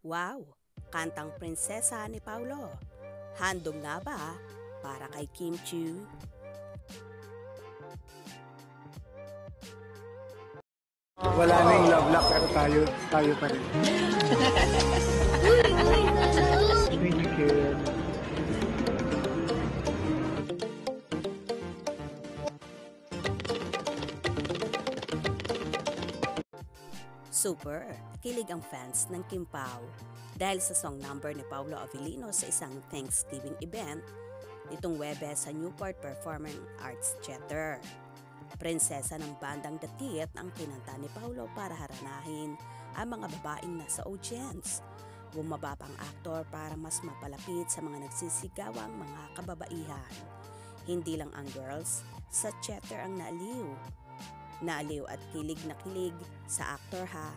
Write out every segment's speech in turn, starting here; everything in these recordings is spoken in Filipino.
Wow! Kantang Prinsesa ni Paulo. Handog nga ba para kay Kim Chiu? Wala na yung love lock pero tayo pa rin. Thank you, Kim. Super! Kilig ang fans ng Kim Pao dahil sa song number ni Paulo Avellino sa isang Thanksgiving event nitong Webes sa Newport Performing Arts Theater. Prinsesa ng bandang The Teeth ang kinanta ni Paulo para haranahin ang mga babaeng nasa audience. Bumaba pang aktor para mas mapalapit sa mga nagsisigawang mga kababaihan. Hindi lang ang girls sa theater ang naaliw. Naaliw at kilig na kilig sa aktor ha.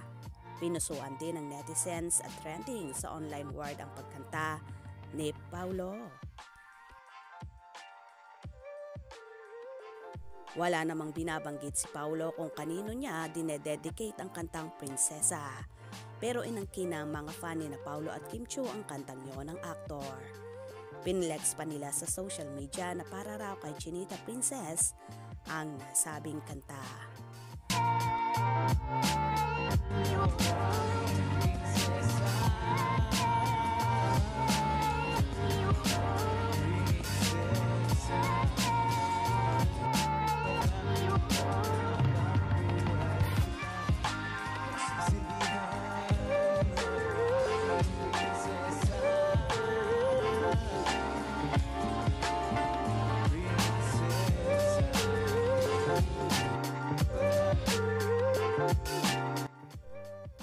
Pinusuan din ng netizens at trending sa online world ang pagkanta ni Paulo. Wala namang binabanggit si Paulo kung kanino niya dinededicate ang kantang Prinsesa. Pero inangkin ng mga fan ni na Paulo at Kim Chiu ang kantang yon ng aktor. Pinlex pa nila sa social media na para raw kay Chinita Princess ang nasabing kanta.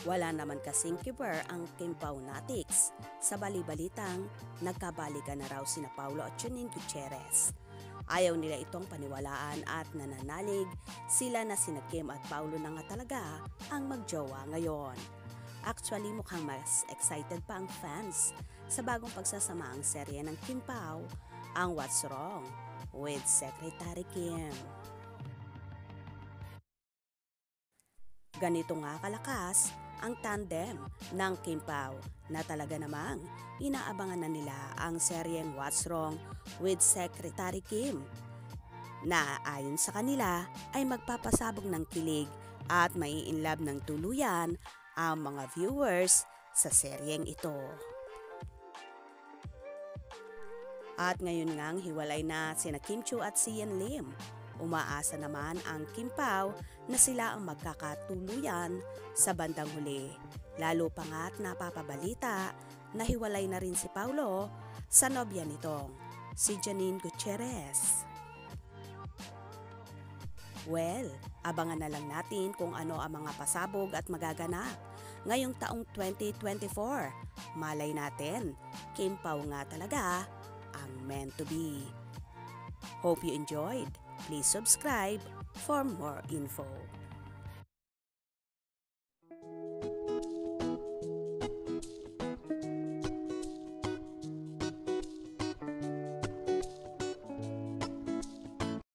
Wala naman kasing kiber ang Kim Pao Natics sa balibalitang nagkabalikan na raw sina Paulo at Janine Gutierrez. Ayaw nila itong paniwalaan at nananalig sila na sina Kim at Paulo na nga talaga ang magjowa ngayon. Actually mukhang mas excited pa ang fans sa bagong pagsasamaang serye ng Kim Pao, ang What's Wrong with Secretary Kim. Ganito nga kalakas ang tandem ng Kim Pao na talaga namang inaabangan na nila ang seryeng What's Wrong with Secretary Kim na ayon sa kanila ay magpapasabog ng kilig at mai-inlove ng tuluyan ang mga viewers sa seryeng ito. At ngayon ngang hiwalay na sina Kim Chiu at si Yen Lim. Umaasa naman ang Kim Pao na sila ang magkakatuluyan sa bandang huli. Lalo pa nga't napapabalita na hiwalay na rin si Paulo sa nobya nitong si Janine Gutierrez. Well, abangan na lang natin kung ano ang mga pasabog at magaganap ngayong taong 2024. Malay natin, Kim Pao nga talaga ang meant to be. Hope you enjoyed. Please subscribe for more info.